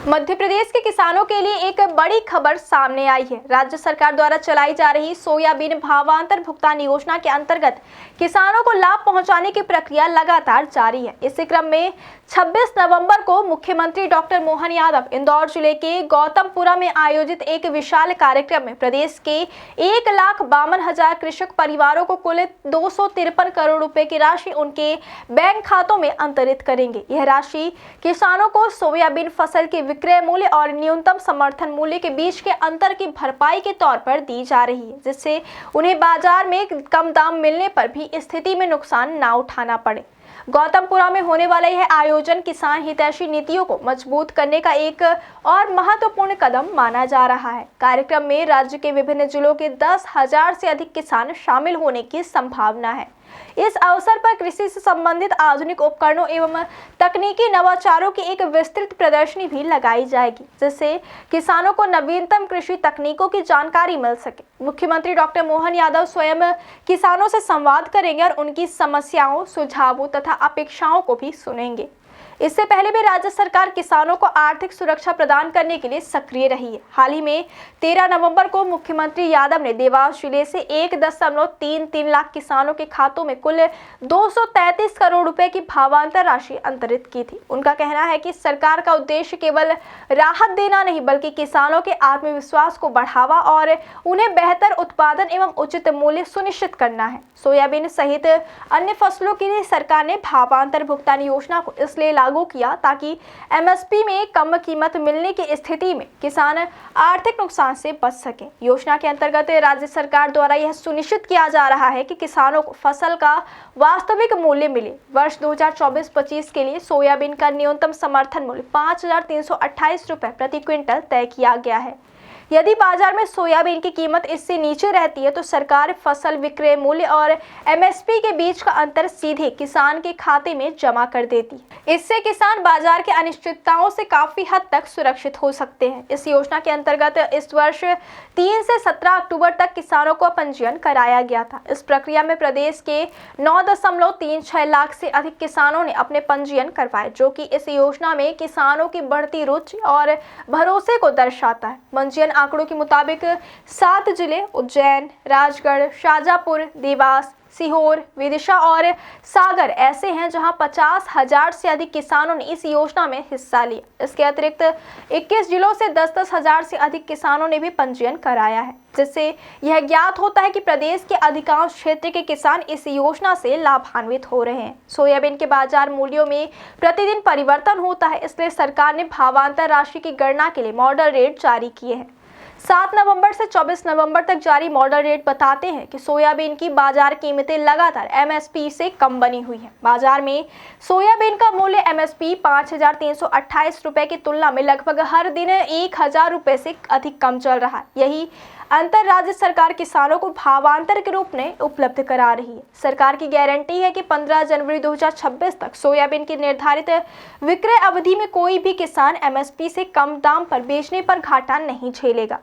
मध्य प्रदेश के किसानों के लिए एक बड़ी खबर सामने आई है। राज्य सरकार द्वारा चलाई जा रही सोयाबीन भावांतर भुगतान योजना के अंतर्गत किसानों को लाभ पहुंचाने की प्रक्रिया लगातार जारी है। इसी क्रम में 26 नवंबर को मुख्यमंत्री डॉक्टर मोहन यादव इंदौर जिले के गौतमपुरा में आयोजित एक विशाल कार्यक्रम में प्रदेश के 1,52,000 कृषक परिवारों को कुल 253 करोड़ रुपए की राशि उनके बैंक खातों में अंतरित करेंगे। यह राशि किसानों को सोयाबीन फसल के विक्रय मूल्य और न्यूनतम समर्थन मूल्य के बीच के अंतर की भरपाई के तौर पर दी जा रही है, जिससे उन्हें बाजार में कम दाम मिलने पर भी स्थिति में नुकसान न उठाना पड़े। गौतमपुरा में होने वाला यह आयोजन किसान हितैषी नीतियों को मजबूत करने का एक और महत्वपूर्ण कदम माना जा रहा है। कार्यक्रम में राज्य के विभिन्न जिलों के 10,000 से अधिक किसान शामिल होने की संभावना है। इस अवसर पर कृषि से संबंधित आधुनिक उपकरणों एवं तकनीकी नवाचारों की एक विस्तृत प्रदर्शनी भी लगाई जाएगी, जिससे किसानों को नवीनतम कृषि तकनीकों की जानकारी मिल सके। मुख्यमंत्री डॉक्टर मोहन यादव स्वयं किसानों से संवाद करेंगे और उनकी समस्याओं, सुझावों तथा अपेक्षाओं को भी सुनेंगे। इससे पहले भी राज्य सरकार किसानों को आर्थिक सुरक्षा प्रदान करने के लिए सक्रिय रही है। हाल ही में 13 नवंबर को मुख्यमंत्री यादव ने देवास जिले से 1.33 लाख किसानों के खातों में कुल 233 करोड़ रुपए की भावांतर राशि अंतरित की थी। उनका कहना है कि सरकार का उद्देश्य केवल राहत देना नहीं, बल्कि किसानों के आत्मविश्वास को बढ़ावा और उन्हें बेहतर उत्पादन एवं उचित मूल्य सुनिश्चित करना है। सोयाबीन सहित अन्य फसलों के लिए सरकार ने भावांतर भुगतान योजना को इसलिए लागू किया ताकि एमएसपी में कम कीमत मिलने की स्थिति में किसान आर्थिक नुकसान से बच सकें। योजना के अंतर्गत राज्य सरकार द्वारा यह सुनिश्चित किया जा रहा है कि किसानों को फसल का वास्तविक मूल्य मिले। वर्ष 2024-25 के लिए सोयाबीन का न्यूनतम समर्थन मूल्य 5,328 रुपए प्रति क्विंटल तय किया गया है। यदि बाजार में सोयाबीन की कीमत इससे नीचे रहती है तो सरकार फसल विक्रय मूल्य और एमएसपी के बीच का अंतर सीधे किसान के खाते में जमा कर देती है। इससे किसान बाजार के अनिश्चितताओं से काफी हद तक सुरक्षित हो सकते हैं। इस योजना के अंतर्गत इस वर्ष 3 से 17 अक्टूबर तक किसानों को पंजीयन कराया गया था। इस प्रक्रिया में प्रदेश के 9.36 लाख से अधिक किसानों ने अपने पंजीयन करवाए, जो कि इस योजना में किसानों की बढ़ती रुचि और भरोसे को दर्शाता है। पंजीयन आंकड़ों के मुताबिक 7 जिले उज्जैन, राजगढ़, शाजापुर, देवास, सीहोर, विदिशा और सागर ऐसे हैं जहां 50,000 से अधिक किसानों ने इस योजना में हिस्सा लिया। इसके अतिरिक्त 21 जिलों से 10-10 हजार से अधिक किसानों ने भी पंजीयन कराया है, जिससे यह ज्ञात होता है कि प्रदेश के अधिकांश क्षेत्र के किसान इस योजना से लाभान्वित हो रहे हैं। सोयाबीन के बाजार मूल्यों में प्रतिदिन परिवर्तन होता है, इसलिए सरकार ने भावांतर राशि की गणना के लिए मॉडल रेट जारी किए हैं। 7 नवंबर से 24 नवंबर तक जारी मॉडल रेट बताते हैं कि सोयाबीन की बाजार कीमतें लगातार एमएसपी से कम बनी हुई हैं। बाजार में सोयाबीन का मूल्य एमएसपी 5,328 रुपए की तुलना में लगभग हर दिन 1,000 रुपए से अधिक कम चल रहा है। यही अंतर राज्य सरकार किसानों को भावांतर के रूप में उपलब्ध करा रही है। सरकार की गारंटी है कि 15 जनवरी 2026 तक सोयाबीन की निर्धारित विक्रय अवधि में कोई भी किसान एमएसपी से कम दाम पर बेचने पर घाटा नहीं झेलेगा।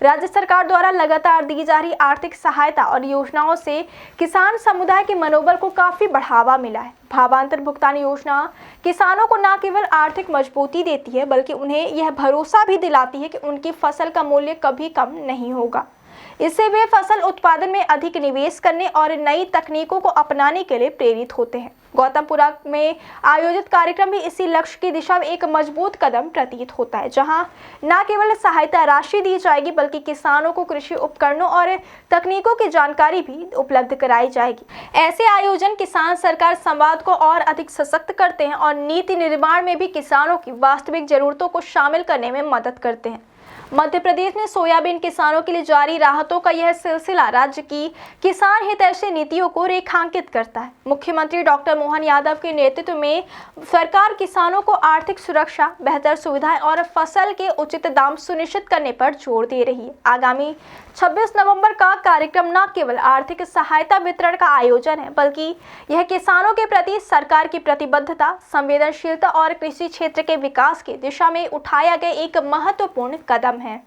राज्य सरकार द्वारा लगातार दी जा रही आर्थिक सहायता और योजनाओं से किसान समुदाय के मनोबल को काफी बढ़ावा मिला है। भावांतर भुगतान योजना किसानों को न केवल आर्थिक मजबूती देती है, बल्कि उन्हें यह भरोसा भी दिलाती है कि उनकी फसल का मूल्य कभी कम नहीं होगा। इससे वे फसल उत्पादन में अधिक निवेश करने और नई तकनीकों को अपनाने के लिए प्रेरित होते हैं। गौतमपुरा में आयोजित कार्यक्रम भी इसी लक्ष्य की दिशा में एक मजबूत कदम प्रतीत होता है, जहां न केवल सहायता राशि दी जाएगी, बल्कि किसानों को कृषि उपकरणों और तकनीकों की जानकारी भी उपलब्ध कराई जाएगी। ऐसे आयोजन किसान सरकार संवाद को और अधिक सशक्त करते हैं और नीति निर्माण में भी किसानों की वास्तविक जरूरतों को शामिल करने में मदद करते हैं। मध्य प्रदेश में सोयाबीन किसानों के लिए जारी राहतों का यह सिलसिला राज्य की किसान हितैषी नीतियों को रेखांकित करता है। मुख्यमंत्री डॉक्टर मोहन यादव के नेतृत्व में सरकार किसानों को आर्थिक सुरक्षा, बेहतर सुविधाएं और फसल के उचित दाम सुनिश्चित करने पर जोर दे रही है। आगामी 26 नवंबर का कार्यक्रम न केवल आर्थिक सहायता वितरण का आयोजन है, बल्कि यह किसानों के प्रति सरकार की प्रतिबद्धता, संवेदनशीलता और कृषि क्षेत्र के विकास की दिशा में उठाया गया एक महत्वपूर्ण कदम है।